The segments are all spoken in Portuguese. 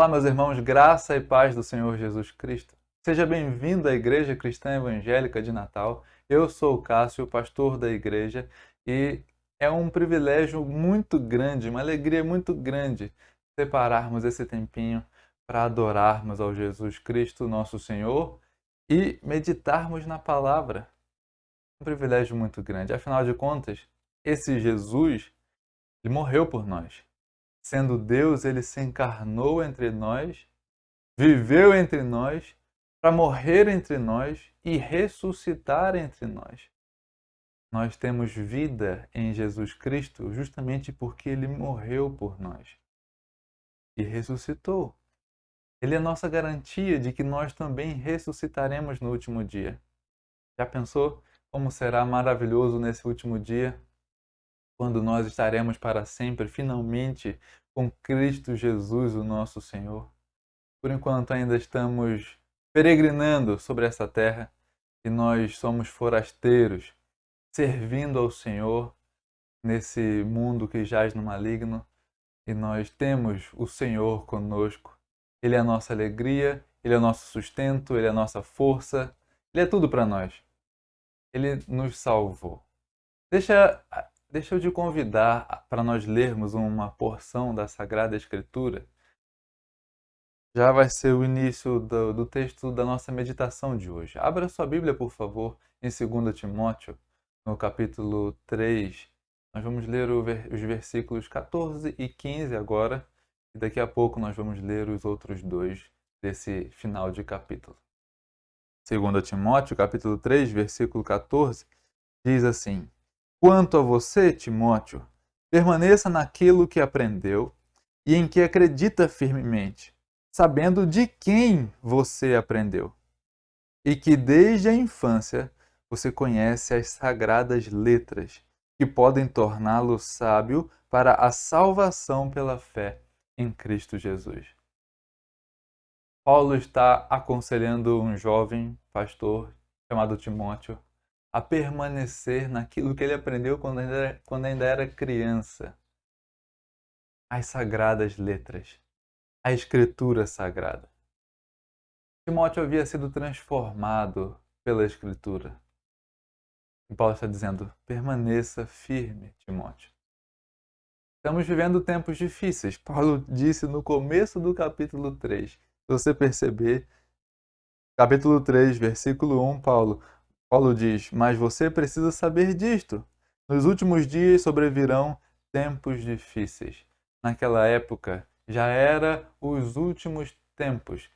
Olá, meus irmãos, graça e paz do Senhor Jesus Cristo. Seja bem-vindo à Igreja Cristã Evangélica de Natal. Eu sou o Cássio, pastor da igreja, e é um privilégio muito grande, uma alegria muito grande separarmos esse tempinho para adorarmos ao Jesus Cristo, nosso Senhor, e meditarmos na palavra. Um privilégio muito grande. Afinal de contas, esse Jesus, ele morreu por nós. Sendo Deus, ele se encarnou entre nós, viveu entre nós, para morrer entre nós e ressuscitar entre nós. Nós temos vida em Jesus Cristo justamente porque ele morreu por nós e ressuscitou. Ele é nossa garantia de que nós também ressuscitaremos no último dia. Já pensou como será maravilhoso nesse último dia, quando nós estaremos para sempre, finalmente, com Cristo Jesus, o nosso Senhor? Por enquanto ainda estamos peregrinando sobre essa terra e nós somos forasteiros, servindo ao Senhor nesse mundo que jaz no maligno, e nós temos o Senhor conosco. Ele é a nossa alegria, Ele é o nosso sustento, Ele é a nossa força, Ele é tudo para nós. Ele nos salvou. Deixa eu te convidar para nós lermos uma porção da Sagrada Escritura. Já vai ser o início do texto da nossa meditação de hoje. Abra sua Bíblia, por favor, em 2 Timóteo, no capítulo 3. Nós vamos ler os versículos 14 e 15 agora, e daqui a pouco nós vamos ler os outros dois desse final de capítulo. 2 Timóteo, capítulo 3, versículo 14, diz assim: Quanto a você, Timóteo, permaneça naquilo que aprendeu e em que acredita firmemente, sabendo de quem você aprendeu, e que desde a infância você conhece as sagradas letras, que podem torná-lo sábio para a salvação pela fé em Cristo Jesus. Paulo está aconselhando um jovem pastor chamado Timóteo a permanecer naquilo que ele aprendeu quando ainda era criança. As sagradas letras, a Escritura Sagrada. Timóteo havia sido transformado pela Escritura. E Paulo está dizendo: permaneça firme, Timóteo. Estamos vivendo tempos difíceis. Paulo disse no começo do capítulo 3. Se você perceber, capítulo 3, versículo 1, Paulo diz: Mas você precisa saber disto. Nos últimos dias sobrevirão tempos difíceis. Naquela época já era os últimos tempos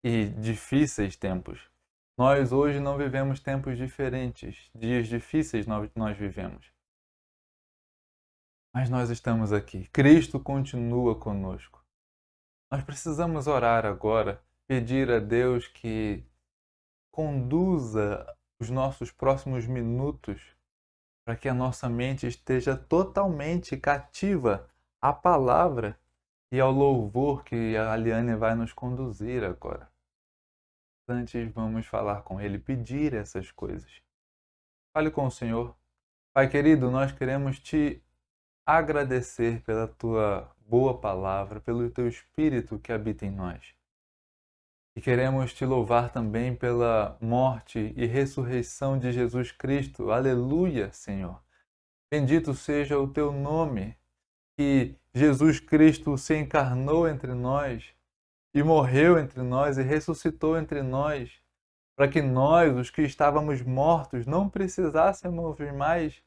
e difíceis tempos. Nós hoje não vivemos tempos diferentes, dias difíceis nós vivemos. Mas nós estamos aqui. Cristo continua conosco. Nós precisamos orar agora, pedir a Deus que conduza os nossos próximos minutos para que a nossa mente esteja totalmente cativa à palavra e ao louvor que a Aliane vai nos conduzir agora. Antes, vamos falar com Ele, pedir essas coisas. Fale com o Senhor. Pai querido, nós queremos te agradecer pela tua boa palavra, pelo teu Espírito que habita em nós. E queremos te louvar também pela morte e ressurreição de Jesus Cristo. Aleluia, Senhor. Bendito seja o teu nome, que Jesus Cristo se encarnou entre nós e morreu entre nós e ressuscitou entre nós, para que nós, os que estávamos mortos, não precisássemos mais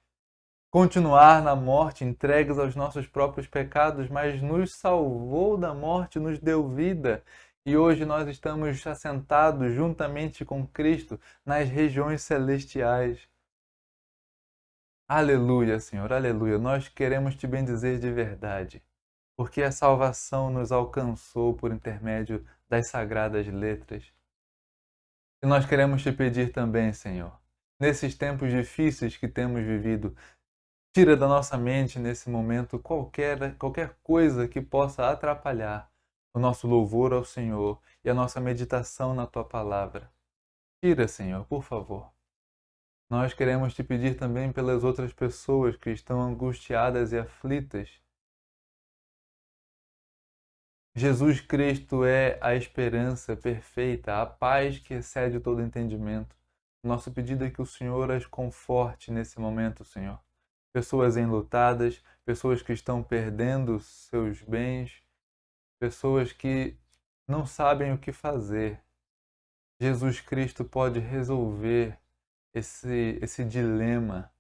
continuar na morte, entregues aos nossos próprios pecados, mas nos salvou da morte, nos deu vida. E hoje nós estamos assentados juntamente com Cristo nas regiões celestiais. Aleluia, Senhor, aleluia. Nós queremos te bendizer de verdade, porque a salvação nos alcançou por intermédio das sagradas letras. E nós queremos te pedir também, Senhor, nesses tempos difíceis que temos vivido, tira da nossa mente nesse momento qualquer coisa que possa atrapalhar o nosso louvor ao Senhor e a nossa meditação na tua palavra. Tira, Senhor, por favor. Nós queremos te pedir também pelas outras pessoas que estão angustiadas e aflitas. Jesus Cristo é a esperança perfeita, a paz que excede todo entendimento. Nosso pedido é que o Senhor as conforte nesse momento, Senhor. Pessoas enlutadas, pessoas que estão perdendo seus bens, pessoas que não sabem o que fazer. Jesus Cristo pode resolver esse dilema,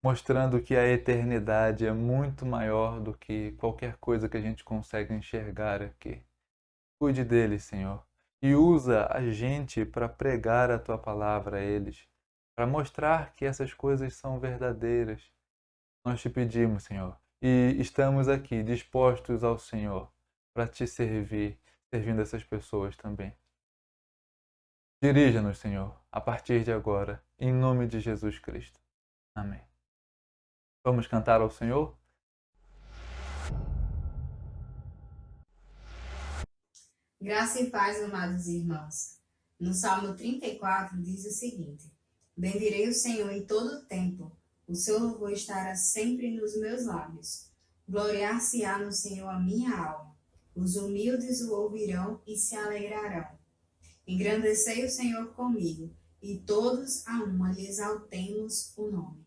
mostrando que a eternidade é muito maior do que qualquer coisa que a gente consegue enxergar aqui. Cuide deles, Senhor, e usa a gente para pregar a tua palavra a eles, para mostrar que essas coisas são verdadeiras. Nós te pedimos, Senhor, e estamos aqui dispostos ao Senhor para te servir, servindo essas pessoas também. Dirija-nos, Senhor, a partir de agora, em nome de Jesus Cristo. Amém. Vamos cantar ao Senhor? Graça e paz, amados irmãos. No Salmo 34 diz o seguinte: Bendirei o Senhor em todo o tempo, o seu louvor estará sempre nos meus lábios. Gloriar-se-á no Senhor a minha alma. Os humildes o ouvirão e se alegrarão. Engrandecei o Senhor comigo, e todos a uma lhe exaltemos o nome.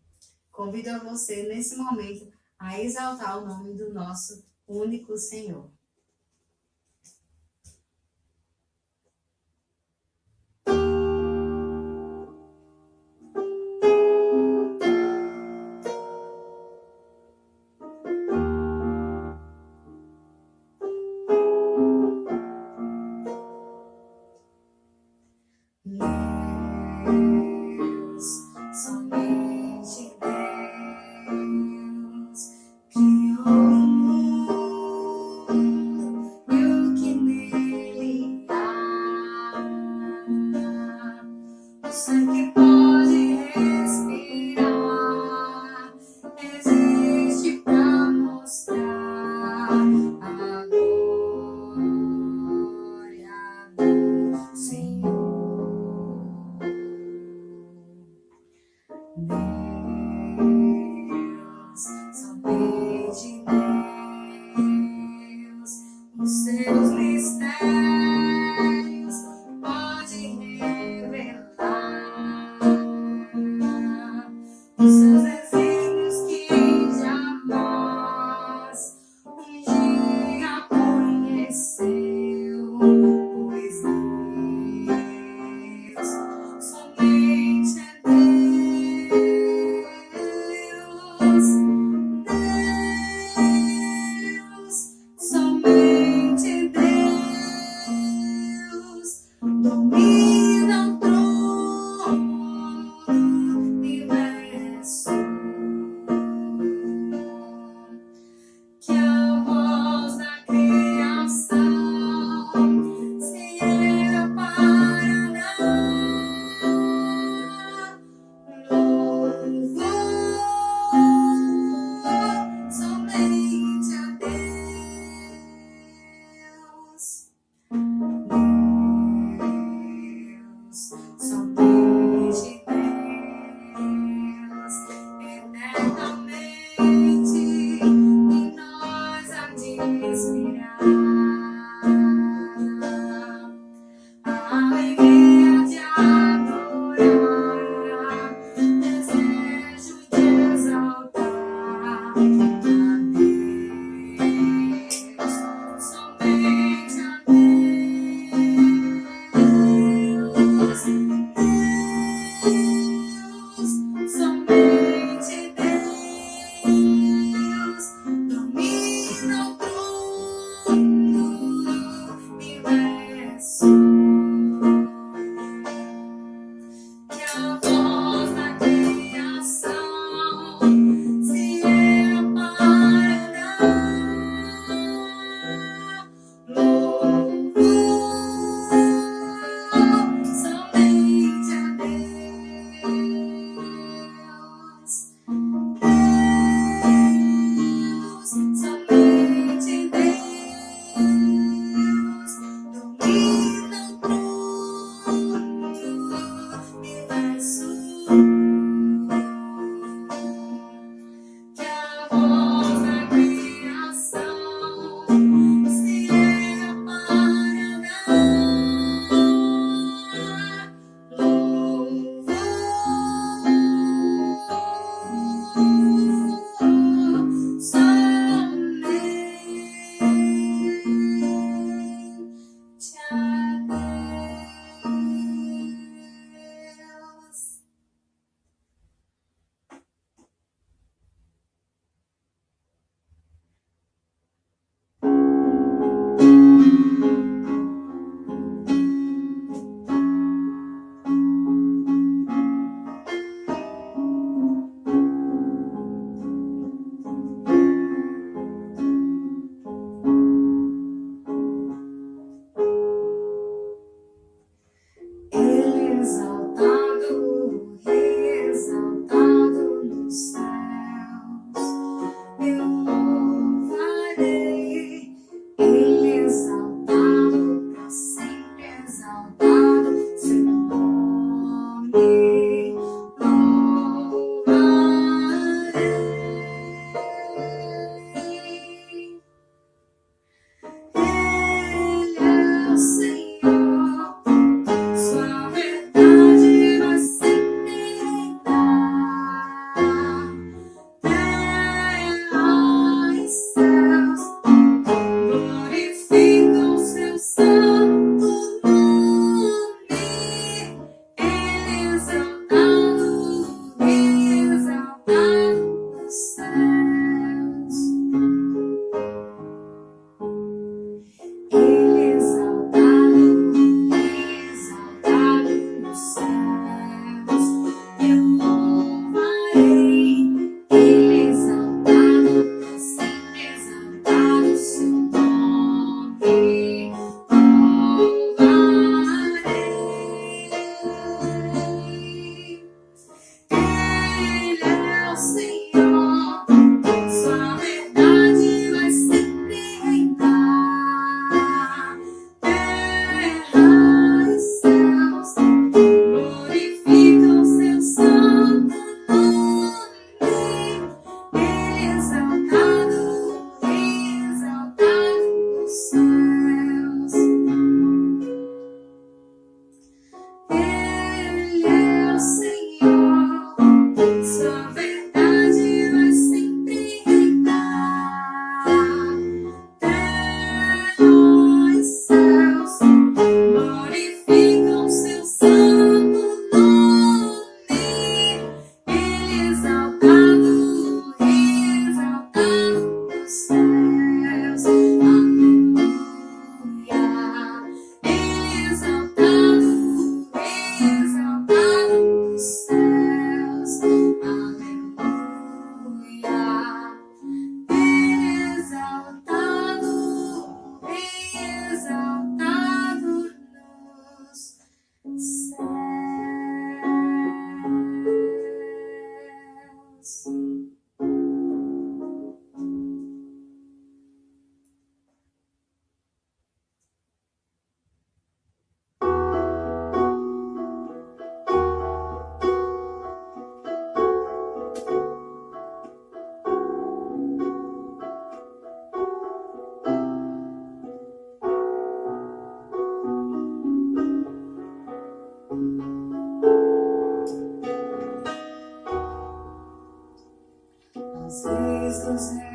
Convido a você, nesse momento, a exaltar o nome do nosso único Senhor. Deus, somente Deus, criou o mundo e o que nele há. O sangue pode respirar, existe pra mostrar a glória do Senhor. Deus, somente Deus, os seus mistérios pode revelar.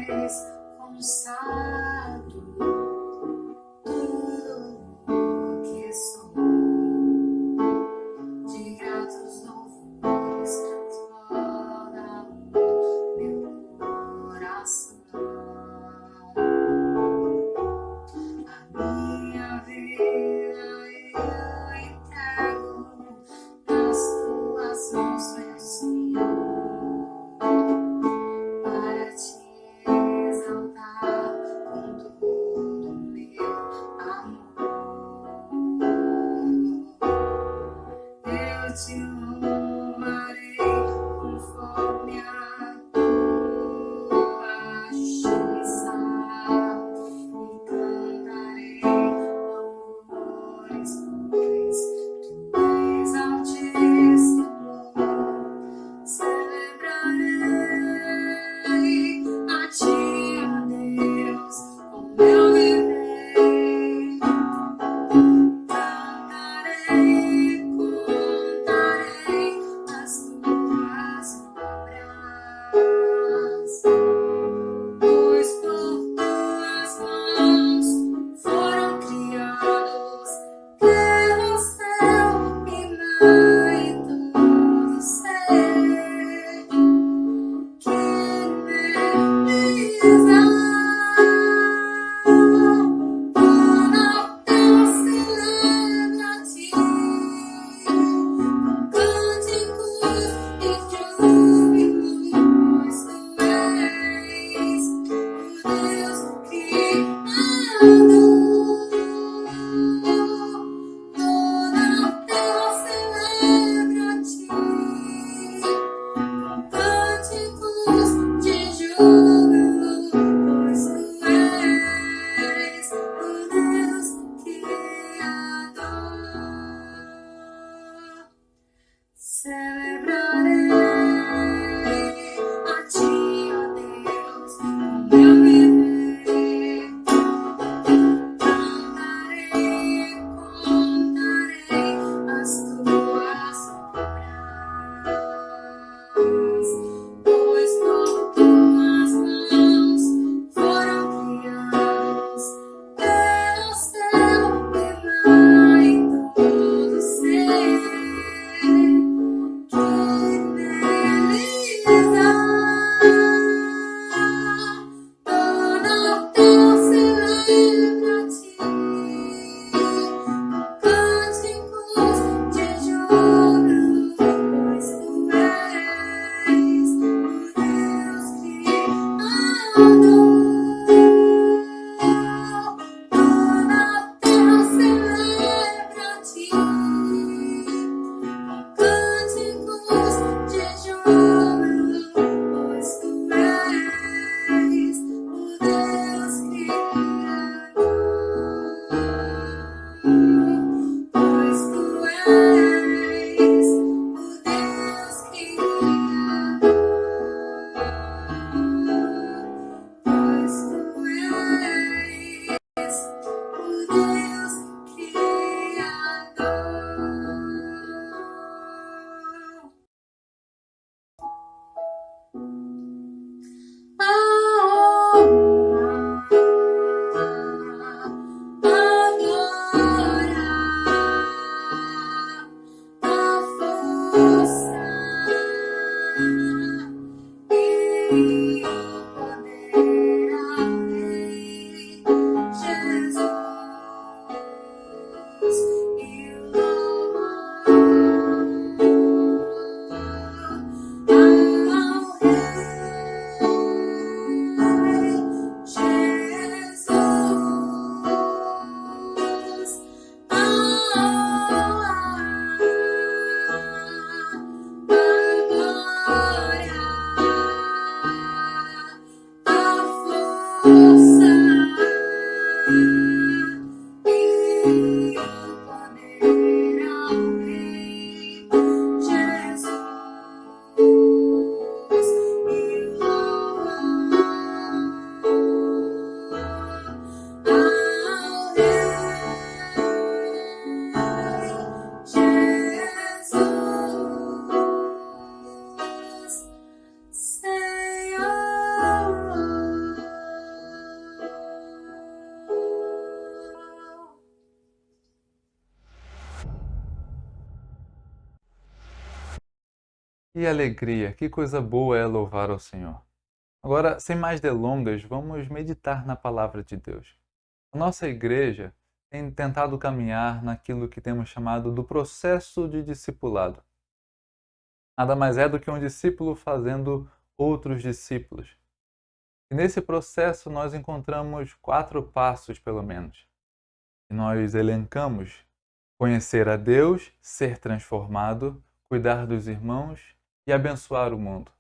és consagro tudo o que sou. De gratos louvores transborda o meu coração. A minha vida eu entrego nas tuas mãos, meu Senhor, para te exaltar com todo o meu amor. Eu te louvarei conforme a tua justiça e cantarei louvores, pois tu és altíssimo. Celebrarei a ti, ó Deus, com meu viver. Cantarei, contarei Que alegria, que coisa boa é louvar ao Senhor. Agora, sem mais delongas, vamos meditar na palavra de Deus. A nossa igreja tem tentado caminhar naquilo que temos chamado do processo de discipulado. Nada mais é do que um discípulo fazendo outros discípulos. E nesse processo nós encontramos 4 passos, pelo menos. E nós elencamos: conhecer a Deus, ser transformado, cuidar dos irmãos e abençoar o mundo.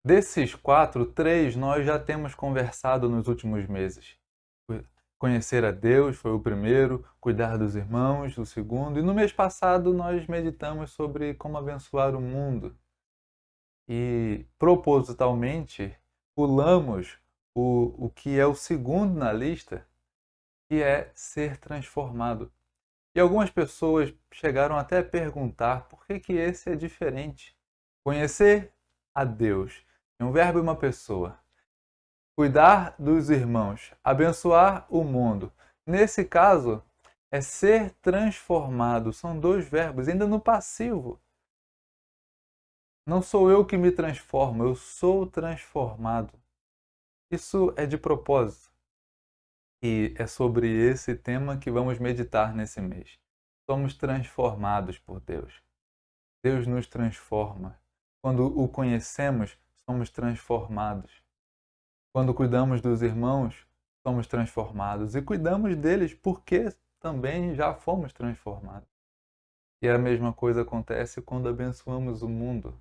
Desses 4, 3 nós já temos conversado nos últimos meses. Conhecer a Deus foi o primeiro, cuidar dos irmãos, o segundo, e no mês passado nós meditamos sobre como abençoar o mundo. E propositalmente pulamos o que é o segundo na lista, que é ser transformado. E algumas pessoas chegaram até a perguntar por que esse é diferente. Conhecer a Deus é um verbo e uma pessoa. Cuidar dos irmãos, abençoar o mundo. Nesse caso, é ser transformado. São 2 verbos, ainda no passivo. Não sou eu que me transformo, eu sou transformado. Isso é de propósito. E é sobre esse tema que vamos meditar nesse mês. Somos transformados por Deus. Deus nos transforma. Quando o conhecemos, somos transformados. Quando cuidamos dos irmãos, somos transformados. E cuidamos deles porque também já fomos transformados. E a mesma coisa acontece quando abençoamos o mundo.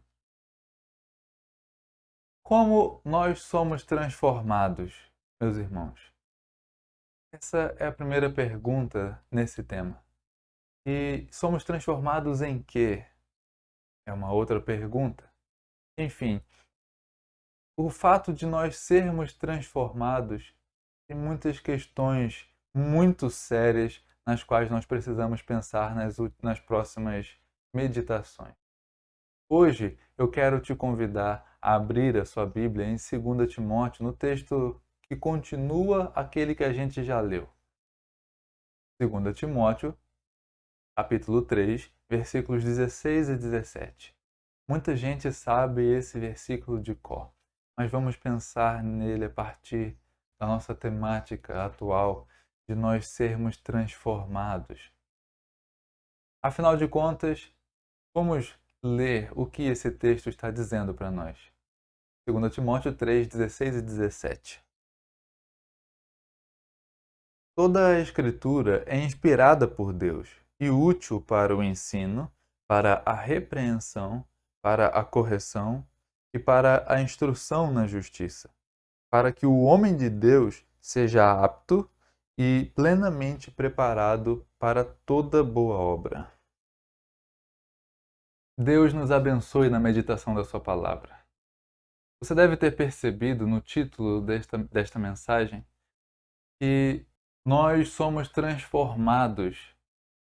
Como nós somos transformados, meus irmãos? Essa é a primeira pergunta nesse tema. E somos transformados em quê? É uma outra pergunta. Enfim, o fato de nós sermos transformados tem muitas questões muito sérias nas quais nós precisamos pensar nas próximas meditações. Hoje eu quero te convidar a abrir a sua Bíblia em 2 Timóteo, no texto que continua aquele que a gente já leu. 2 Timóteo, capítulo 3, versículos 16 e 17. Muita gente sabe esse versículo de cor, mas vamos pensar nele a partir da nossa temática atual de nós sermos transformados. Afinal de contas, vamos ler o que esse texto está dizendo para nós. 2 Timóteo 3, 16 e 17. Toda a Escritura é inspirada por Deus e útil para o ensino, para a repreensão, para a correção e para a instrução na justiça, para que o homem de Deus seja apto e plenamente preparado para toda boa obra. Deus nos abençoe na meditação da sua palavra. Você deve ter percebido no título desta mensagem que nós somos transformados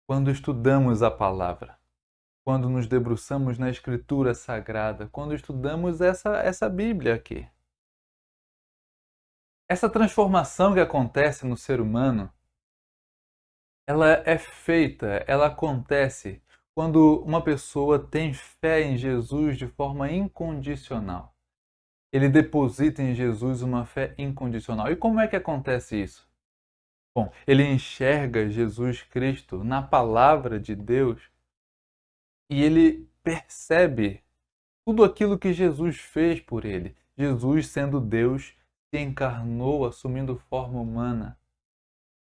quando estudamos a palavra, quando nos debruçamos na Escritura Sagrada, quando estudamos essa Bíblia aqui. Essa transformação que acontece no ser humano, ela é feita, ela acontece quando uma pessoa tem fé em Jesus de forma incondicional. Ele deposita em Jesus uma fé incondicional. E como é que acontece isso? Bom, ele enxerga Jesus Cristo na palavra de Deus e ele percebe tudo aquilo que Jesus fez por ele. Jesus, sendo Deus, se encarnou assumindo forma humana.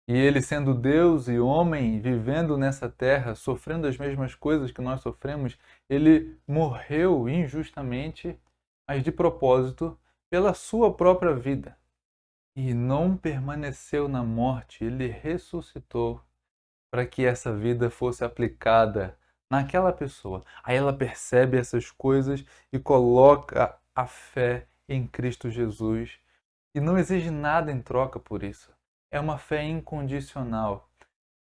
E ele, sendo Deus e homem, vivendo nessa terra, sofrendo as mesmas coisas que nós sofremos, ele morreu injustamente, mas de propósito, pela sua própria vida. E não permaneceu na morte, ele ressuscitou para que essa vida fosse aplicada naquela pessoa. Aí ela percebe essas coisas e coloca a fé em Cristo Jesus e não exige nada em troca por isso. É uma fé incondicional.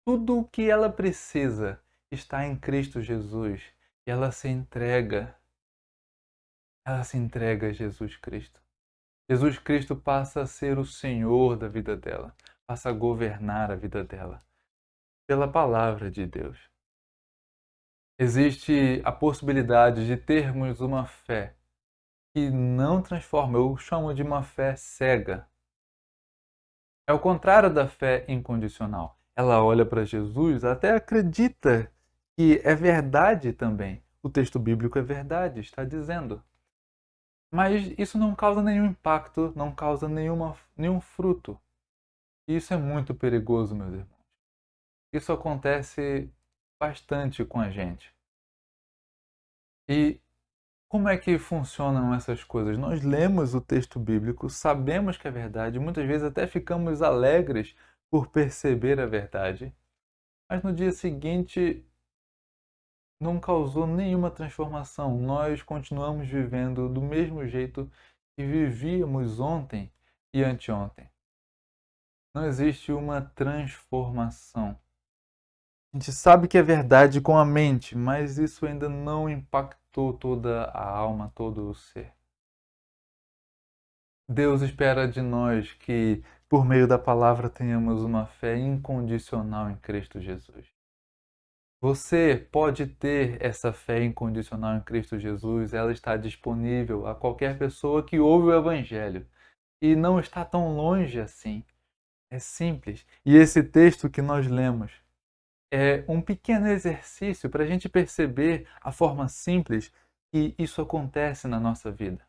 Tudo o que ela precisa está em Cristo Jesus e ela se entrega. Ela se entrega a Jesus Cristo. Jesus Cristo passa a ser o Senhor da vida dela, passa a governar a vida dela pela palavra de Deus. Existe a possibilidade de termos uma fé que não transforma, eu chamo de uma fé cega. É o contrário da fé incondicional. Ela olha para Jesus, até acredita que é verdade também. O texto bíblico é verdade, está dizendo. Mas isso não causa nenhum impacto, não causa nenhum fruto. E isso é muito perigoso, meus irmãos. Isso acontece bastante com a gente. E como é que funcionam essas coisas? Nós lemos o texto bíblico, sabemos que é verdade, muitas vezes até ficamos alegres por perceber a verdade, mas no dia seguinte não causou nenhuma transformação. Nós continuamos vivendo do mesmo jeito que vivíamos ontem e anteontem. Não existe uma transformação. A gente sabe que é verdade com a mente, mas isso ainda não impactou toda a alma, todo o ser. Deus espera de nós que, por meio da palavra, tenhamos uma fé incondicional em Cristo Jesus. Você pode ter essa fé incondicional em Cristo Jesus, ela está disponível a qualquer pessoa que ouve o Evangelho. E não está tão longe assim. É simples. E esse texto que nós lemos é um pequeno exercício para a gente perceber a forma simples que isso acontece na nossa vida.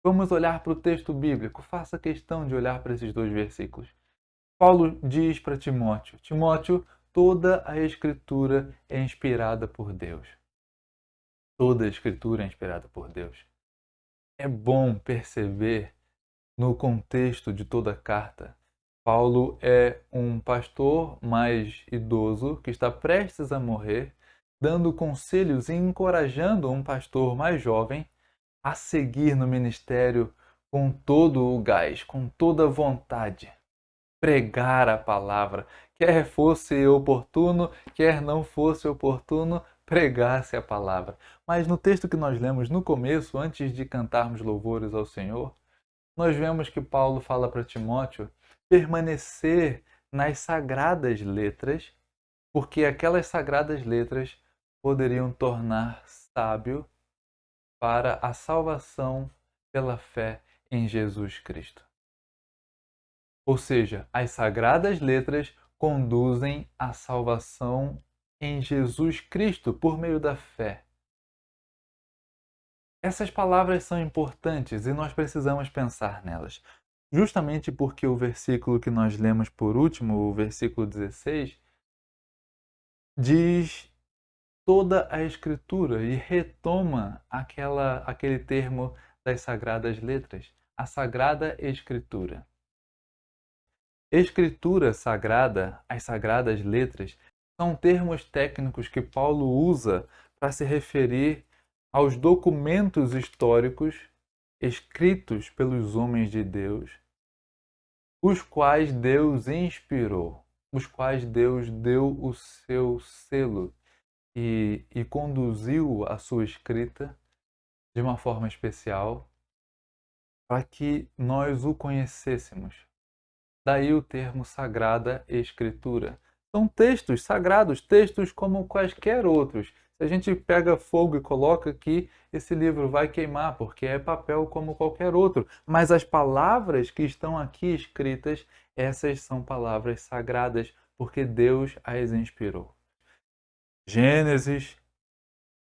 Vamos olhar para o texto bíblico. Faça questão de olhar para esses dois versículos. Paulo diz para Timóteo: Timóteo, toda a Escritura é inspirada por Deus. Toda a Escritura é inspirada por Deus. É bom perceber no contexto de toda a carta. Paulo é um pastor mais idoso que está prestes a morrer, dando conselhos e encorajando um pastor mais jovem a seguir no ministério com todo o gás, com toda a vontade. Pregar a palavra, quer fosse oportuno, quer não fosse oportuno, pregasse a palavra. Mas no texto que nós lemos no começo, antes de cantarmos louvores ao Senhor, nós vemos que Paulo fala para Timóteo permanecer nas sagradas letras, porque aquelas sagradas letras poderiam tornar sábio para a salvação pela fé em Jesus Cristo. Ou seja, as sagradas letras conduzem à salvação em Jesus Cristo por meio da fé. Essas palavras são importantes e nós precisamos pensar nelas. Justamente porque o versículo que nós lemos por último, o versículo 16, diz toda a Escritura e retoma aquele termo das Sagradas Letras, a Sagrada Escritura. Escritura sagrada, as Sagradas Letras, são termos técnicos que Paulo usa para se referir aos documentos históricos escritos pelos homens de Deus, os quais Deus inspirou, os quais Deus deu o seu selo e conduziu a sua escrita de uma forma especial para que nós o conhecêssemos. Daí o termo Sagrada Escritura. São textos sagrados, textos como quaisquer outros. Se a gente pega fogo e coloca aqui, esse livro vai queimar, porque é papel como qualquer outro. Mas as palavras que estão aqui escritas, essas são palavras sagradas, porque Deus as inspirou. Gênesis,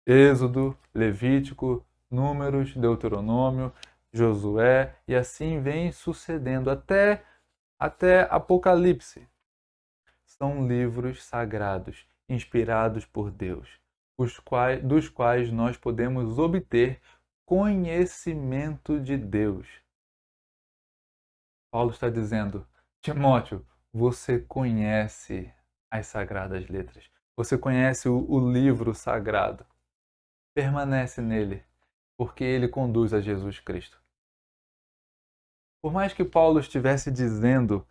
Êxodo, Levítico, Números, Deuteronômio, Josué, e assim vem sucedendo até Apocalipse. São livros sagrados, inspirados por Deus, dos quais nós podemos obter conhecimento de Deus. Paulo está dizendo: Timóteo, você conhece as sagradas letras, você conhece o livro sagrado. Permanece nele, porque ele conduz a Jesus Cristo. Por mais que Paulo estivesse dizendo,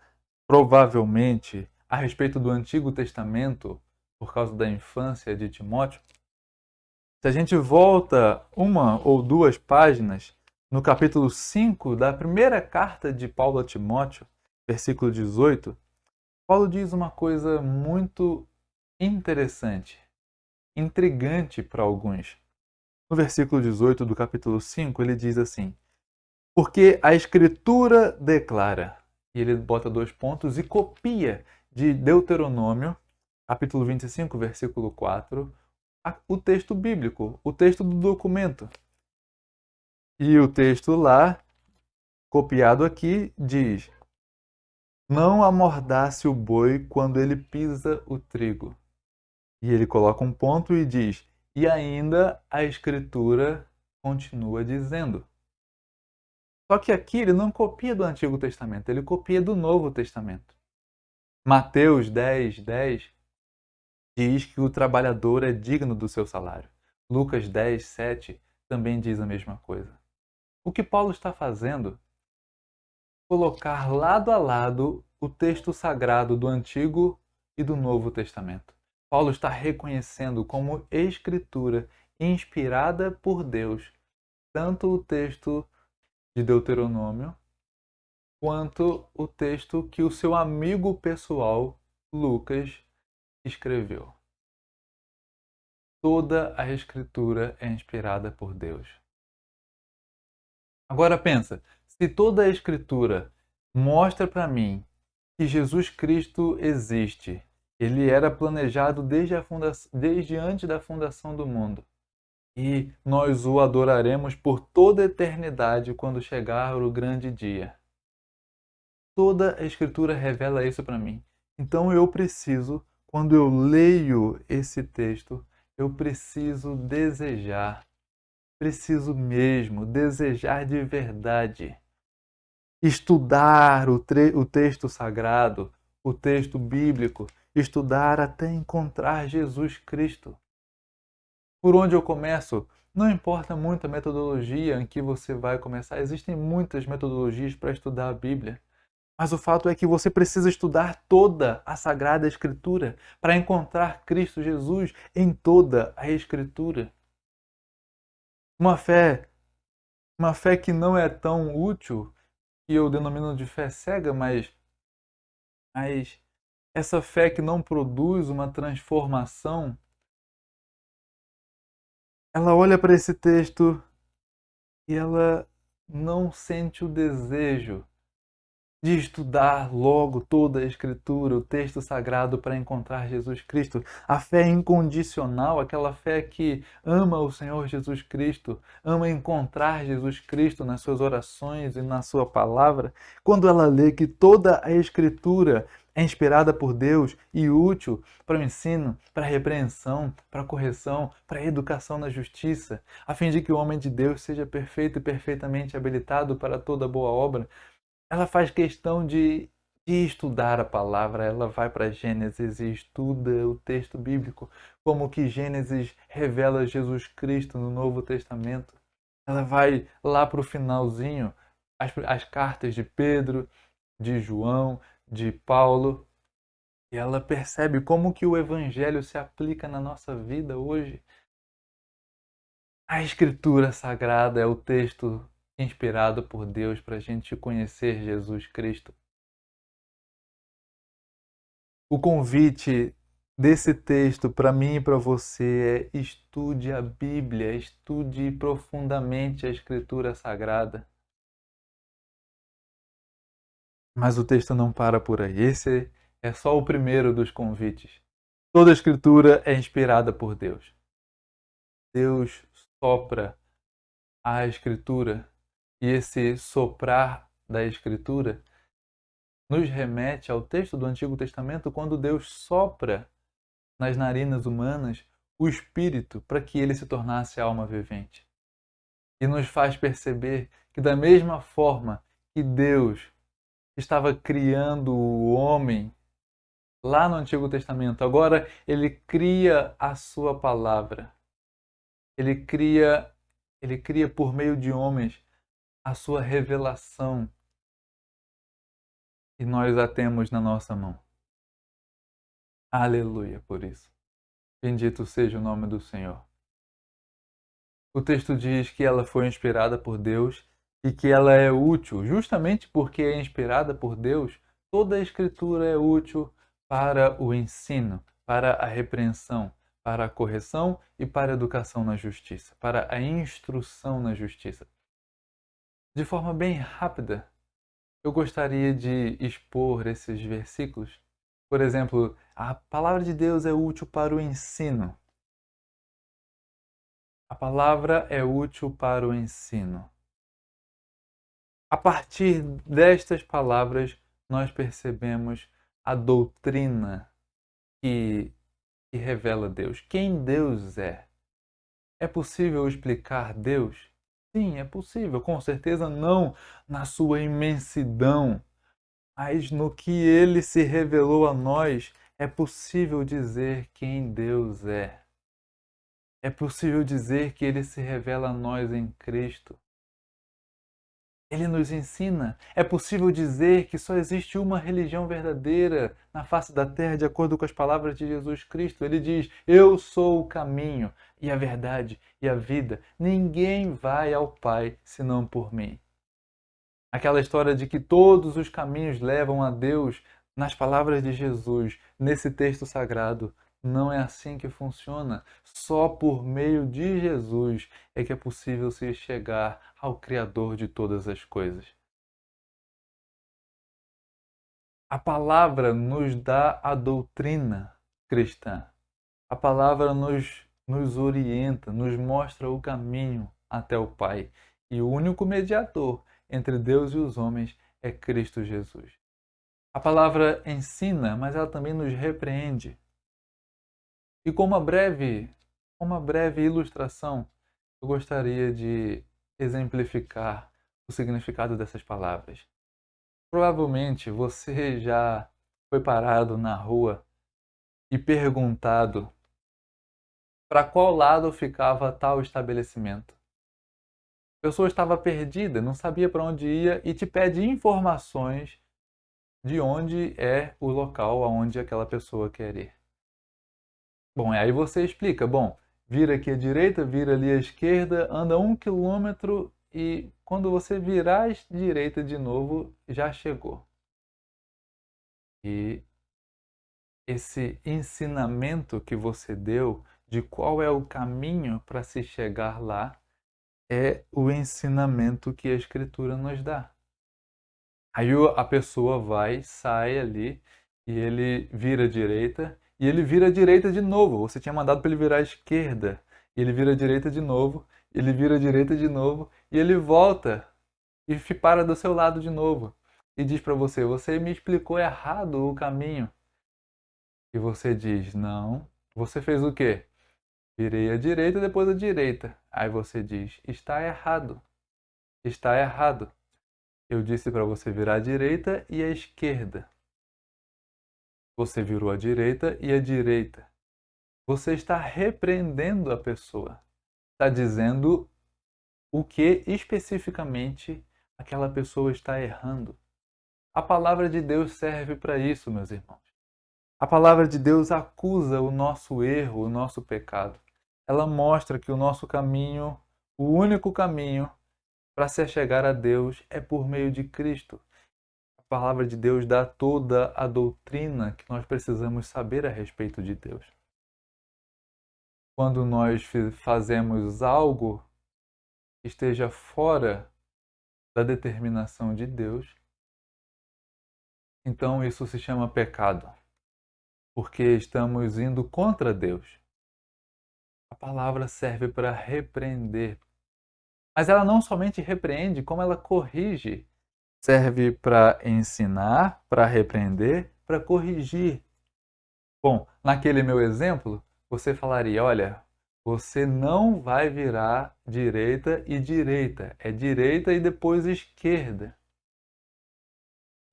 provavelmente, a respeito do Antigo Testamento, por causa da infância de Timóteo, se a gente volta uma ou duas páginas, no capítulo 5 da primeira carta de Paulo a Timóteo, versículo 18, Paulo diz uma coisa muito interessante. intrigante para alguns. No versículo 18 do capítulo 5, ele diz assim: porque a Escritura declara, e ele bota 2 pontos e copia de Deuteronômio, capítulo 25, versículo 4, o texto bíblico, o texto do documento. E o texto lá, copiado aqui, diz: não amordace o boi quando ele pisa o trigo. E ele coloca um ponto e diz: e ainda a Escritura continua dizendo. Só que aqui ele não copia do Antigo Testamento, ele copia do Novo Testamento. Mateus 10, 10 diz que o trabalhador é digno do seu salário. Lucas 10, 7 também diz a mesma coisa. O que Paulo está fazendo? Colocar lado a lado o texto sagrado do Antigo e do Novo Testamento. Paulo está reconhecendo como escritura inspirada por Deus tanto o texto de Deuteronômio quanto o texto que o seu amigo pessoal, Lucas, escreveu. Toda a Escritura é inspirada por Deus. Agora pensa, se toda a Escritura mostra para mim que Jesus Cristo existe, ele era planejado desde antes da fundação do mundo, e nós o adoraremos por toda a eternidade quando chegar o grande dia. Toda a Escritura revela isso para mim. Então eu preciso, quando eu leio esse texto, eu preciso desejar, preciso mesmo desejar de verdade. Estudar o texto sagrado, o texto bíblico, estudar até encontrar Jesus Cristo. Por onde eu começo? Não importa muito a metodologia em que você vai começar, existem muitas metodologias para estudar a Bíblia. Mas o fato é que você precisa estudar toda a Sagrada Escritura para encontrar Cristo Jesus em toda a Escritura. Uma fé que não é tão útil, que eu denomino de fé cega, mas essa fé que não produz uma transformação, ela olha para esse texto e ela não sente o desejo de estudar logo toda a Escritura, o texto sagrado para encontrar Jesus Cristo. A fé incondicional, aquela fé que ama o Senhor Jesus Cristo, ama encontrar Jesus Cristo nas suas orações e na sua palavra. Quando ela lê que toda a Escritura é inspirada por Deus e útil para o ensino, para a repreensão, para a correção, para a educação na justiça, a fim de que o homem de Deus seja perfeito e perfeitamente habilitado para toda boa obra, ela faz questão de estudar a palavra, ela vai para Gênesis e estuda o texto bíblico, como que Gênesis revela Jesus Cristo no Novo Testamento. Ela vai lá para o finalzinho, as cartas de Pedro, de João, de Paulo, e ela percebe como que o Evangelho se aplica na nossa vida hoje. A Escritura Sagrada é o texto inspirado por Deus para a gente conhecer Jesus Cristo. O convite desse texto para mim e para você é: estude a Bíblia, estude profundamente a Escritura Sagrada. Mas o texto não para por aí. Esse é só o primeiro dos convites. Toda a Escritura é inspirada por Deus. Deus sopra a Escritura. E esse soprar da Escritura nos remete ao texto do Antigo Testamento, quando Deus sopra nas narinas humanas o Espírito para que ele se tornasse alma vivente. E nos faz perceber que, da mesma forma que Deus estava criando o homem lá no Antigo Testamento, agora ele cria a sua palavra. Ele cria por meio de homens a sua revelação, e nós a temos na nossa mão. Aleluia por isso. Bendito seja o nome do Senhor. O texto diz que ela foi inspirada por Deus e que ela é útil. Justamente porque é inspirada por Deus, toda a Escritura é útil para o ensino, para a repreensão, para a correção e para a educação na justiça, para a instrução na justiça. De forma bem rápida, eu gostaria de expor esses versículos. Por exemplo, a palavra de Deus é útil para o ensino. A palavra é útil para o ensino. A partir destas palavras, nós percebemos a doutrina que revela Deus. Quem Deus é? É possível explicar Deus? Sim, é possível. Com certeza não na sua imensidão, mas no que ele se revelou a nós, é possível dizer quem Deus é. É possível dizer que ele se revela a nós em Cristo. Ele nos ensina. É possível dizer que só existe uma religião verdadeira na face da terra, de acordo com as palavras de Jesus Cristo. Ele diz: Eu sou o caminho e a verdade e a vida. Ninguém vai ao Pai senão por mim. Aquela história de que todos os caminhos levam a Deus, nas palavras de Jesus, nesse texto sagrado, não é assim que funciona. Só por meio de Jesus é que é possível se chegar ao Criador de todas as coisas. A palavra nos dá a doutrina cristã. A palavra nos orienta, nos mostra o caminho até o Pai. E o único mediador entre Deus e os homens é Cristo Jesus. A palavra ensina, mas ela também nos repreende. E com uma breve ilustração, eu gostaria de exemplificar o significado dessas palavras. Provavelmente você já foi parado na rua e perguntado para qual lado ficava tal estabelecimento. A pessoa estava perdida, não sabia para onde ia e te pede informações de onde é o local aonde aquela pessoa quer ir. Bom, aí você explica, bom, vira aqui à direita, vira ali à esquerda, anda 1 quilômetro e quando você virar à direita de novo, já chegou. E esse ensinamento que você deu de qual é o caminho para se chegar lá é o ensinamento que a Escritura nos dá. Aí a pessoa vai, sai ali e ele vira à direita e ele vira à direita de novo. Você tinha mandado para ele virar à esquerda e ele vira à direita de novo, ele vira à direita de novo e ele volta e para do seu lado de novo e diz para você: Você me explicou errado o caminho. E você diz: Não. Você fez o quê? Virei à direita, depois à direita. Aí você diz: Está errado. Está errado. Eu disse para você virar à direita e à esquerda. Você virou à direita e à direita. Você está repreendendo a pessoa. Está dizendo o que especificamente aquela pessoa está errando. A palavra de Deus serve para isso, meus irmãos. A palavra de Deus acusa o nosso erro, o nosso pecado. Ela mostra que o nosso caminho, o único caminho para se chegar a Deus é por meio de Cristo. A palavra de Deus dá toda a doutrina que nós precisamos saber a respeito de Deus. Quando nós fazemos algo que esteja fora da determinação de Deus, então isso se chama pecado, porque estamos indo contra Deus. A palavra serve para repreender, mas ela não somente repreende, como ela corrige. Serve para ensinar, para repreender, para corrigir. Bom, naquele meu exemplo, você falaria: olha, você não vai virar direita e direita. É direita e depois esquerda.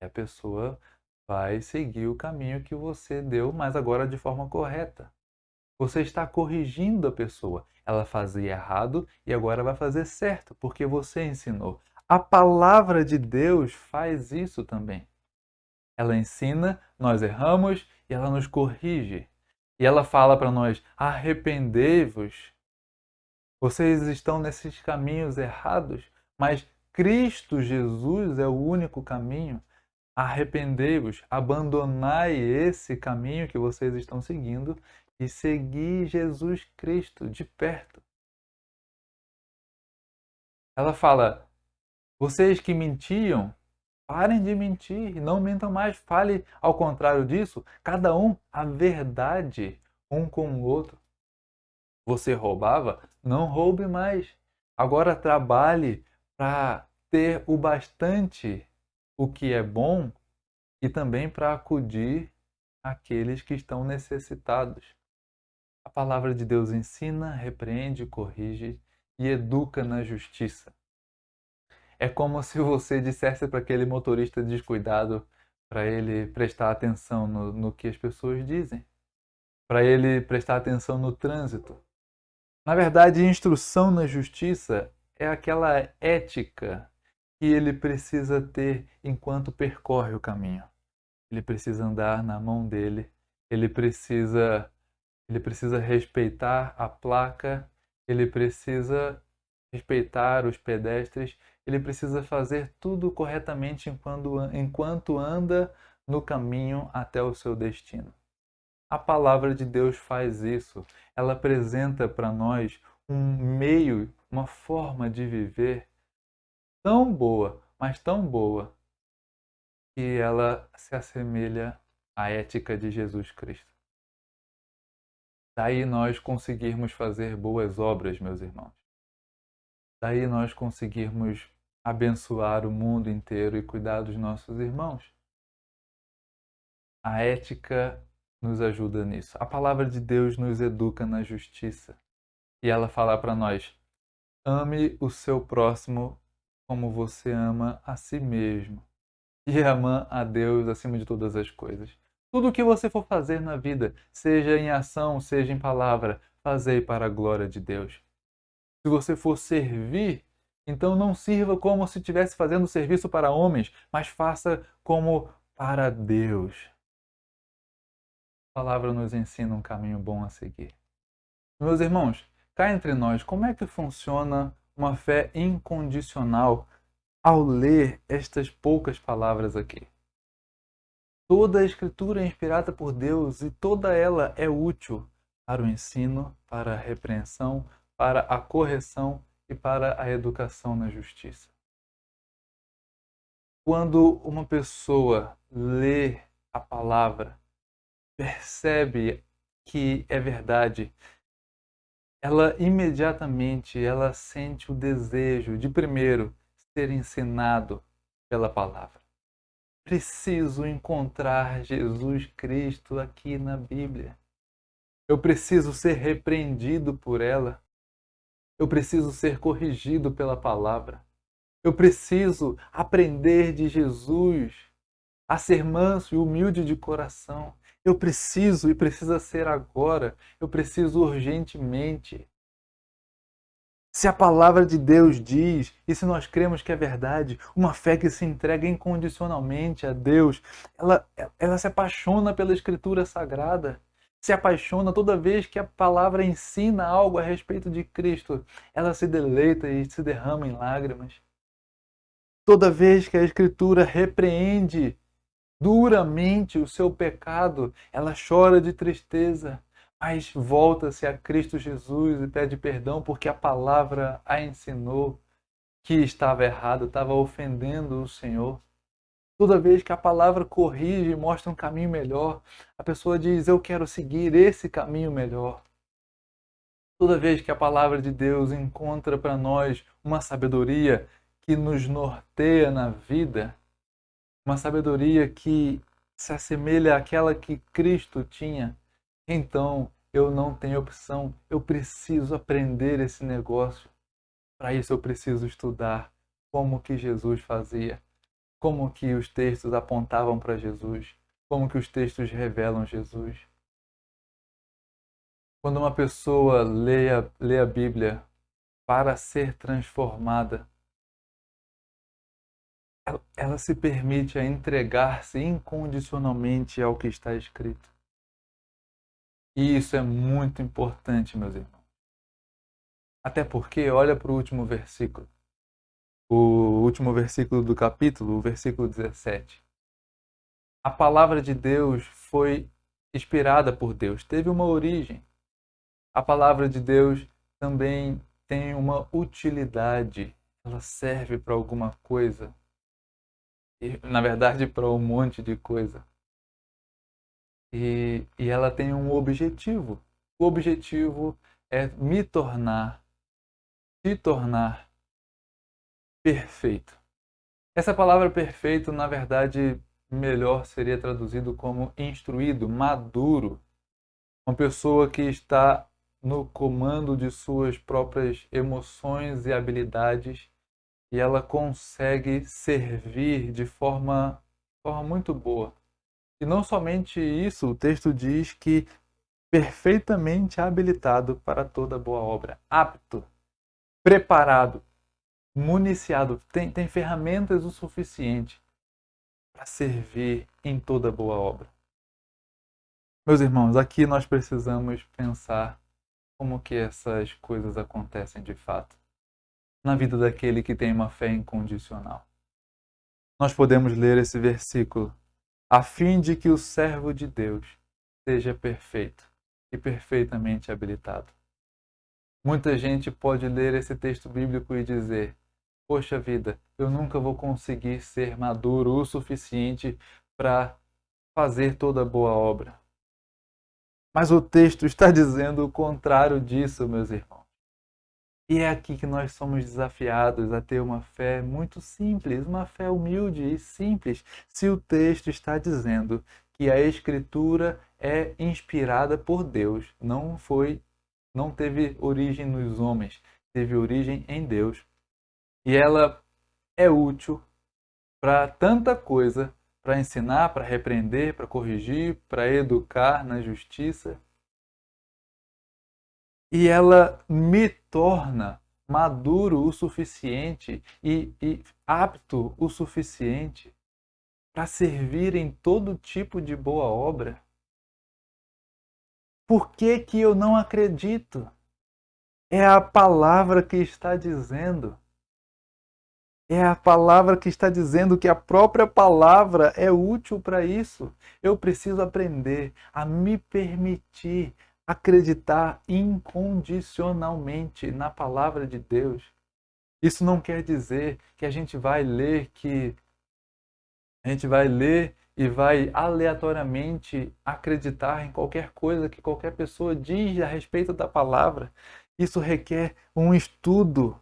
E a pessoa vai seguir o caminho que você deu, mas agora de forma correta. Você está corrigindo a pessoa. Ela fazia errado e agora vai fazer certo, porque você ensinou. A palavra de Deus faz isso também. Ela ensina, nós erramos e ela nos corrige. E ela fala para nós: arrependei-vos. Vocês estão nesses caminhos errados, mas Cristo Jesus é o único caminho. Arrependei-vos, abandonai esse caminho que vocês estão seguindo e seguir Jesus Cristo de perto. Ela fala: vocês que mentiam, parem de mentir, não mintam mais, fale ao contrário disso, cada um a verdade um com o outro. Você roubava? Não roube mais. Agora trabalhe para ter o bastante, o que é bom, e também para acudir àqueles que estão necessitados. A palavra de Deus ensina, repreende, corrige e educa na justiça. É como se você dissesse para aquele motorista descuidado para ele prestar atenção no que as pessoas dizem, para ele prestar atenção no trânsito. Na verdade, instrução na justiça é aquela ética que ele precisa ter enquanto percorre o caminho. Ele precisa andar na mão dele, ele precisa respeitar a placa, ele precisa respeitar os pedestres, ele precisa fazer tudo corretamente enquanto anda no caminho até o seu destino. A palavra de Deus faz isso. Ela apresenta para nós um meio, uma forma de viver tão boa, mas tão boa, que ela se assemelha à ética de Jesus Cristo. Daí nós conseguirmos fazer boas obras, meus irmãos. Daí nós conseguirmos abençoar o mundo inteiro e cuidar dos nossos irmãos. A ética nos ajuda nisso. A palavra de Deus nos educa na justiça. E ela fala para nós: ame o seu próximo como você ama a si mesmo. E ama a Deus acima de todas as coisas. Tudo o que você for fazer na vida, seja em ação, seja em palavra, fazei para a glória de Deus. Se você for servir, então não sirva como se estivesse fazendo serviço para homens, mas faça como para Deus. A palavra nos ensina um caminho bom a seguir. Meus irmãos, cá entre nós, como é que funciona uma fé incondicional ao ler estas poucas palavras aqui? Toda a Escritura é inspirada por Deus e toda ela é útil para o ensino, para a repreensão, para a correção e para a educação na justiça. Quando uma pessoa lê a palavra, percebe que é verdade, ela imediatamente ela sente o desejo de primeiro ser ensinado pela palavra. Preciso encontrar Jesus Cristo aqui na Bíblia. Eu preciso ser repreendido por ela. Eu preciso ser corrigido pela palavra. Eu preciso aprender de Jesus a ser manso e humilde de coração. Eu preciso e precisa ser agora. Eu preciso urgentemente. Se a palavra de Deus diz, e se nós cremos que é verdade, uma fé que se entrega incondicionalmente a Deus, ela se apaixona pela Escritura Sagrada, se apaixona toda vez que a palavra ensina algo a respeito de Cristo, ela se deleita e se derrama em lágrimas. Toda vez que a Escritura repreende duramente o seu pecado, ela chora de tristeza, mas volta-se a Cristo Jesus e pede perdão porque a palavra a ensinou que estava errado, estava ofendendo o Senhor. Toda vez que a palavra corrige e mostra um caminho melhor, a pessoa diz: eu quero seguir esse caminho melhor. Toda vez que a palavra de Deus encontra para nós uma sabedoria que nos norteia na vida, uma sabedoria que se assemelha àquela que Cristo tinha, então eu não tenho opção, eu preciso aprender esse negócio. Para isso eu preciso estudar como que Jesus fazia, como que os textos apontavam para Jesus, como que os textos revelam Jesus. Quando uma pessoa lê a Bíblia para ser transformada, ela se permite a entregar-se incondicionalmente ao que está escrito. E isso é muito importante, meus irmãos. Até porque, olha para o último versículo. O último versículo do capítulo, o versículo 17. A palavra de Deus foi inspirada por Deus, teve uma origem. A palavra de Deus também tem uma utilidade, ela serve para alguma coisa, e, na verdade, para um monte de coisa. E ela tem um objetivo. O objetivo é se tornar perfeito. Essa palavra perfeito, na verdade, melhor seria traduzido como instruído, maduro. Uma pessoa que está no comando de suas próprias emoções e habilidades e ela consegue servir de forma muito boa. E não somente isso, o texto diz que perfeitamente habilitado para toda boa obra, apto, preparado, municiado, tem ferramentas o suficiente para servir em toda boa obra. Meus irmãos, aqui nós precisamos pensar como que essas coisas acontecem de fato na vida daquele que tem uma fé incondicional. Nós podemos ler esse versículo: a fim de que o servo de Deus seja perfeito e perfeitamente habilitado. Muita gente pode ler esse texto bíblico e dizer: poxa vida, eu nunca vou conseguir ser maduro o suficiente para fazer toda boa obra. Mas o texto está dizendo o contrário disso, meus irmãos. E é aqui que nós somos desafiados a ter uma fé muito simples, uma fé humilde e simples. Se o texto está dizendo que a Escritura é inspirada por Deus, não teve origem nos homens, teve origem em Deus. E ela é útil para tanta coisa, para ensinar, para repreender, para corrigir, para educar na justiça. E ela me torna maduro o suficiente e apto o suficiente para servir em todo tipo de boa obra. Por que que eu não acredito? É a palavra que está dizendo. É a palavra que está dizendo que a própria palavra é útil para isso. Eu preciso aprender a me permitir acreditar incondicionalmente na palavra de Deus. Isso não quer dizer que a gente vai ler e vai aleatoriamente acreditar em qualquer coisa que qualquer pessoa diz a respeito da palavra. Isso requer um estudo.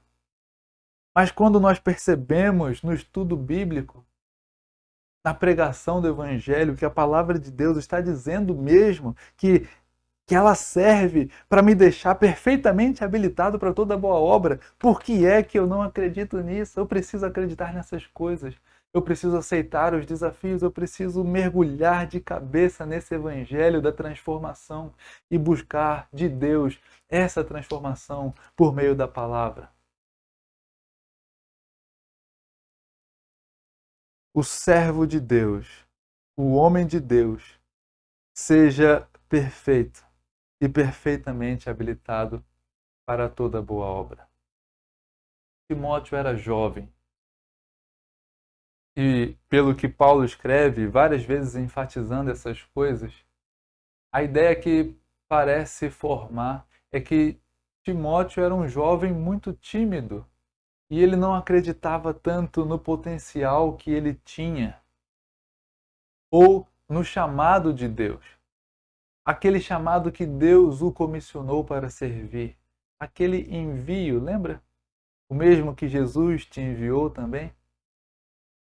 Mas quando nós percebemos no estudo bíblico, na pregação do Evangelho, que a palavra de Deus está dizendo mesmo que ela serve para me deixar perfeitamente habilitado para toda boa obra, por que é que eu não acredito nisso? Eu preciso acreditar nessas coisas. Eu preciso aceitar os desafios, eu preciso mergulhar de cabeça nesse Evangelho da transformação e buscar de Deus essa transformação por meio da palavra. O servo de Deus, o homem de Deus, seja perfeito e perfeitamente habilitado para toda boa obra. Timóteo era jovem e, pelo que Paulo escreve, várias vezes enfatizando essas coisas, a ideia que parece formar é que Timóteo era um jovem muito tímido e ele não acreditava tanto no potencial que ele tinha ou no chamado de Deus. Aquele chamado que Deus o comissionou para servir. Aquele envio, lembra? O mesmo que Jesus te enviou também.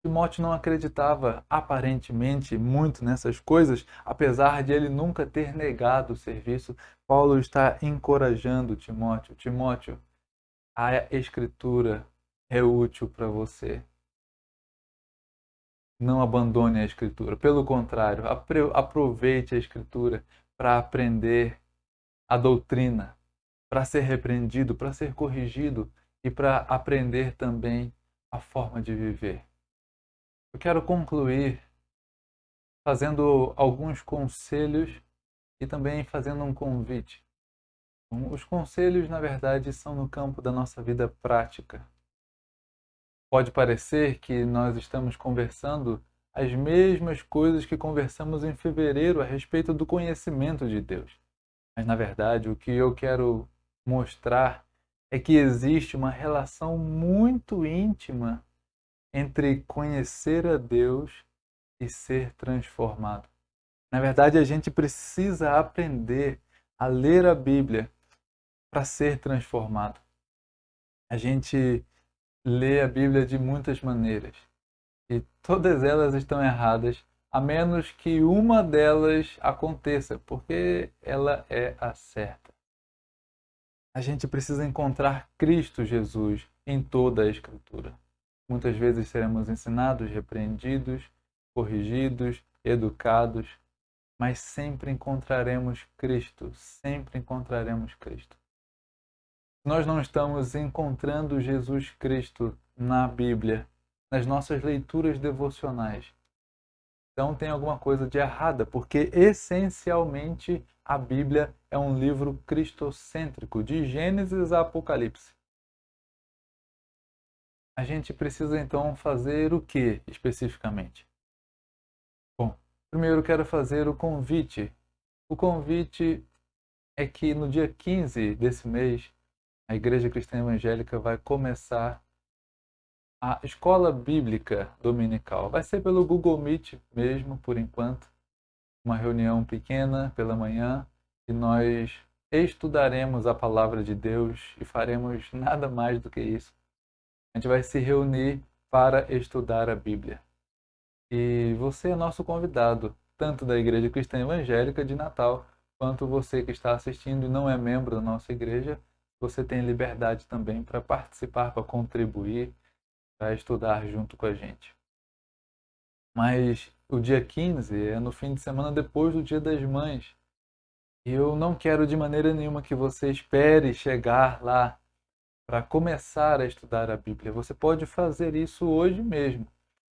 Timóteo não acreditava aparentemente muito nessas coisas, apesar de ele nunca ter negado o serviço. Paulo está encorajando Timóteo. Timóteo, a Escritura é útil para você. Não abandone a Escritura. Pelo contrário, aproveite a Escritura para aprender a doutrina, para ser repreendido, para ser corrigido e para aprender também a forma de viver. Eu quero concluir fazendo alguns conselhos e também fazendo um convite. Os conselhos, na verdade, são no campo da nossa vida prática. Pode parecer que nós estamos conversando as mesmas coisas que conversamos em fevereiro a respeito do conhecimento de Deus. Mas, na verdade, o que eu quero mostrar é que existe uma relação muito íntima entre conhecer a Deus e ser transformado. Na verdade, a gente precisa aprender a ler a Bíblia para ser transformado. A gente lê a Bíblia de muitas maneiras e todas elas estão erradas, a menos que uma delas aconteça, porque ela é a certa. A gente precisa encontrar Cristo Jesus em toda a Escritura. Muitas vezes seremos ensinados, repreendidos, corrigidos, educados, mas sempre encontraremos Cristo, sempre encontraremos Cristo. Nós não estamos encontrando Jesus Cristo na Bíblia, nas nossas leituras devocionais. Então tem alguma coisa de errada, porque essencialmente a Bíblia é um livro cristocêntrico, de Gênesis a Apocalipse. A gente precisa então fazer o que especificamente? Bom, primeiro quero fazer o convite. O convite é que no dia 15 desse mês, a Igreja Cristã Evangélica vai começar a escola bíblica dominical. Vai ser pelo Google Meet mesmo, por enquanto. Uma reunião pequena pela manhã e nós estudaremos a palavra de Deus e faremos nada mais do que isso. A gente vai se reunir para estudar a Bíblia. E você é nosso convidado, tanto da Igreja Cristã Evangélica de Natal, quanto você que está assistindo e não é membro da nossa igreja, você tem liberdade também para participar, para contribuir, para estudar junto com a gente. Mas o dia 15 é no fim de semana depois do Dia das Mães. E eu não quero de maneira nenhuma que você espere chegar lá para começar a estudar a Bíblia. Você pode fazer isso hoje mesmo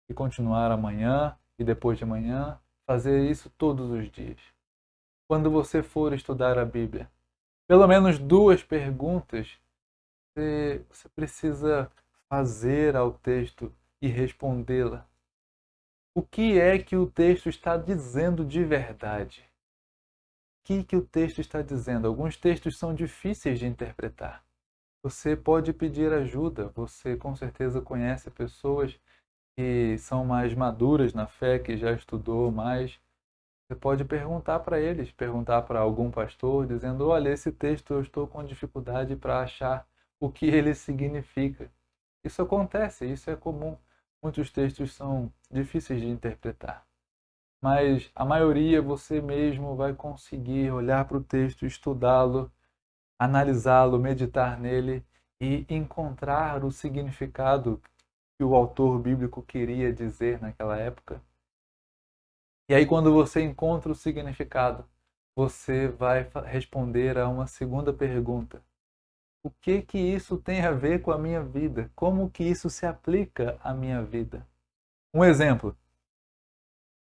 e continuar amanhã e depois de amanhã, fazer isso todos os dias. Quando você for estudar a Bíblia, pelo menos 2 perguntas você precisa fazer ao texto e respondê-la. O que é que o texto está dizendo de verdade? O que o texto está dizendo? Alguns textos são difíceis de interpretar. Você pode pedir ajuda. Você com certeza conhece pessoas que são mais maduras na fé, que já estudou mais. Você pode perguntar para eles, perguntar para algum pastor, dizendo: olha, esse texto eu estou com dificuldade para achar o que ele significa. Isso acontece, isso é comum. Muitos textos são difíceis de interpretar. Mas a maioria você mesmo vai conseguir olhar para o texto, estudá-lo, analisá-lo, meditar nele e encontrar o significado que o autor bíblico queria dizer naquela época. E aí, quando você encontra o significado, você vai responder a uma segunda pergunta. O que isso tem a ver com a minha vida? Como que isso se aplica à minha vida? Um exemplo.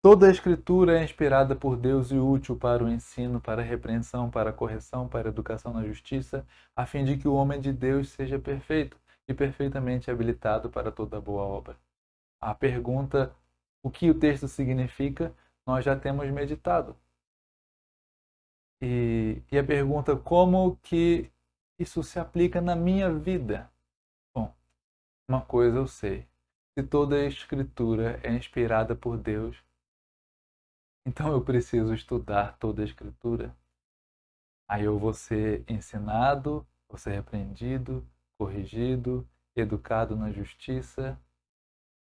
Toda a Escritura é inspirada por Deus e útil para o ensino, para a repreensão, para a correção, para a educação na justiça, a fim de que o homem de Deus seja perfeito e perfeitamente habilitado para toda boa obra. A pergunta, o que o texto significa, nós já temos meditado. E a pergunta, como que isso se aplica na minha vida? Bom, uma coisa eu sei. Se toda a Escritura é inspirada por Deus, então eu preciso estudar toda a Escritura. Aí eu vou ser ensinado, vou ser repreendido, corrigido, educado na justiça,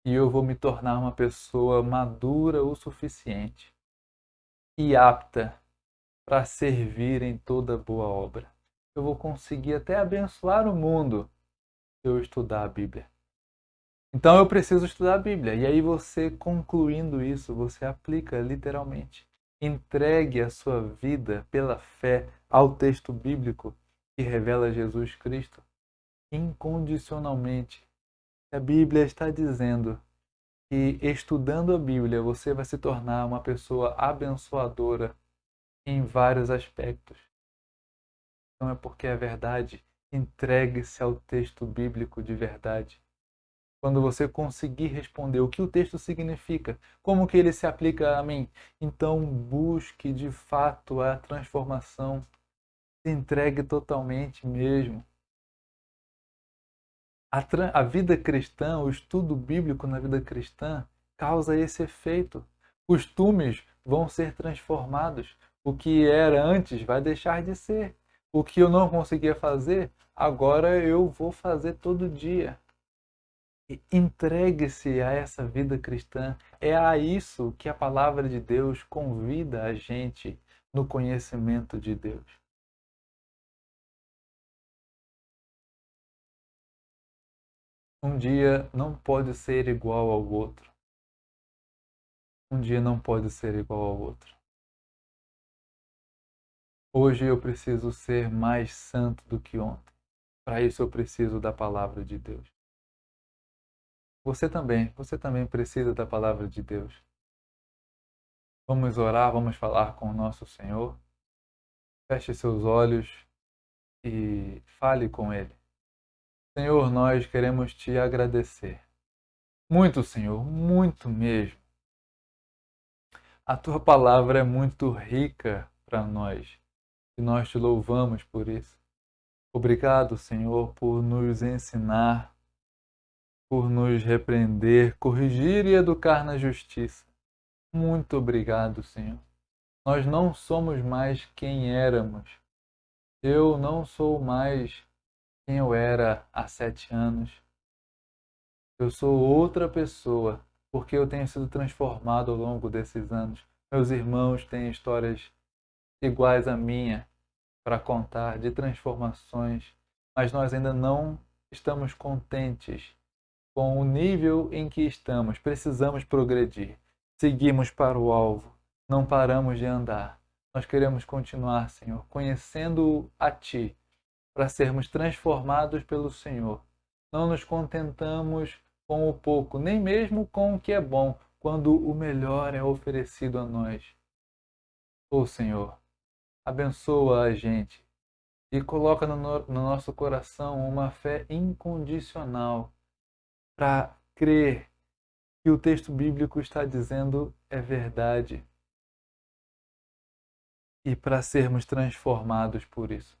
e eu vou me tornar uma pessoa madura o suficiente e apta para servir em toda boa obra. Eu vou conseguir até abençoar o mundo se eu estudar a Bíblia. Então eu preciso estudar a Bíblia. E aí você, concluindo isso, você aplica literalmente. Entregue a sua vida pela fé ao texto bíblico que revela Jesus Cristo incondicionalmente. A Bíblia está dizendo que estudando a Bíblia você vai se tornar uma pessoa abençoadora em vários aspectos. Então é porque é verdade. Entregue-se ao texto bíblico de verdade. quando você conseguir responder o que o texto significa, como que ele se aplica a mim, então busque de fato a transformação, se entregue totalmente mesmo. A vida cristã, o estudo bíblico na vida cristã, causa esse efeito. Costumes vão ser transformados. O que era antes vai deixar de ser. O que eu não conseguia fazer, agora eu vou fazer todo dia. Entregue-se a essa vida cristã. É a isso que a palavra de Deus convida a gente no conhecimento de Deus. Um dia não pode ser igual ao outro. Um dia não pode ser igual ao outro. Hoje eu preciso ser mais santo do que ontem. Para isso eu preciso da palavra de Deus. Você também precisa da palavra de Deus. Vamos orar, vamos falar com o nosso Senhor. Feche seus olhos e fale com Ele. Senhor, nós queremos te agradecer. Muito, Senhor, muito mesmo. A tua palavra é muito rica para nós e nós te louvamos por isso. Obrigado, Senhor, por nos ensinar, por nos repreender, corrigir e educar na justiça. Muito obrigado, Senhor. Nós não somos mais quem éramos. Eu não sou mais quem eu era há 7 anos. Eu sou outra pessoa, porque eu tenho sido transformado ao longo desses anos. Meus irmãos têm histórias iguais à minha para contar de transformações, mas nós ainda não estamos contentes com o nível em que estamos. Precisamos progredir. Seguimos para o alvo. Não paramos de andar. Nós queremos continuar, Senhor, conhecendo a Ti, para sermos transformados pelo Senhor. Não nos contentamos com o pouco, nem mesmo com o que é bom, quando o melhor é oferecido a nós. Ô Senhor, abençoa a gente e coloca no nosso coração uma fé incondicional para crer que o texto bíblico está dizendo é verdade e para sermos transformados por isso.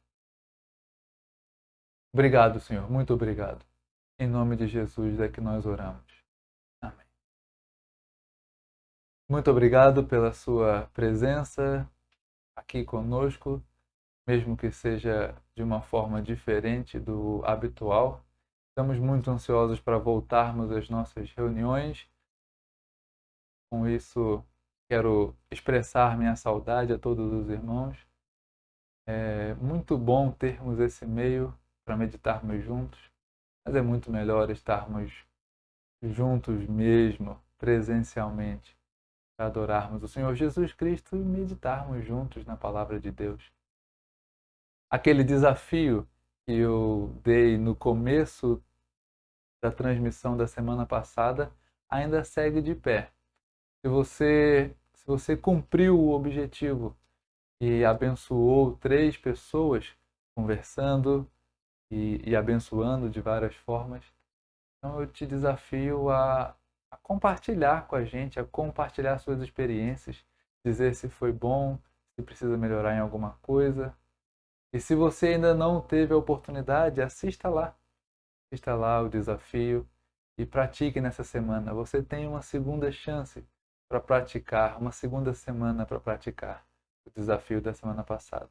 Obrigado, Senhor, muito obrigado. Em nome de Jesus é que nós oramos. Amém. Muito obrigado pela sua presença aqui conosco, mesmo que seja de uma forma diferente do habitual. Estamos muito ansiosos para voltarmos às nossas reuniões. Com isso, quero expressar minha saudade a todos os irmãos. É muito bom termos esse meio para meditarmos juntos, mas é muito melhor estarmos juntos mesmo, presencialmente, para adorarmos o Senhor Jesus Cristo e meditarmos juntos na palavra de Deus. Aquele desafio que eu dei no começo da transmissão da semana passada ainda segue de pé. Se você cumpriu o objetivo e abençoou 3 pessoas conversando e abençoando de várias formas, então eu te desafio a compartilhar com a gente, a compartilhar suas experiências, dizer se foi bom, se precisa melhorar em alguma coisa. E se você ainda não teve a oportunidade, assista lá o desafio e pratique nessa semana. Você tem uma segunda chance para praticar, uma segunda semana para praticar o desafio da semana passada.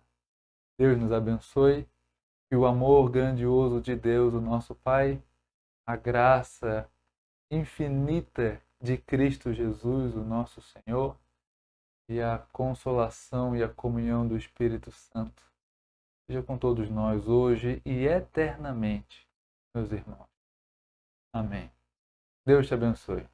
Deus nos abençoe, que o amor grandioso de Deus, o nosso Pai, a graça infinita de Cristo Jesus, o nosso Senhor, e a consolação e a comunhão do Espírito Santo seja com todos nós hoje e eternamente, meus irmãos. Amém. Deus te abençoe.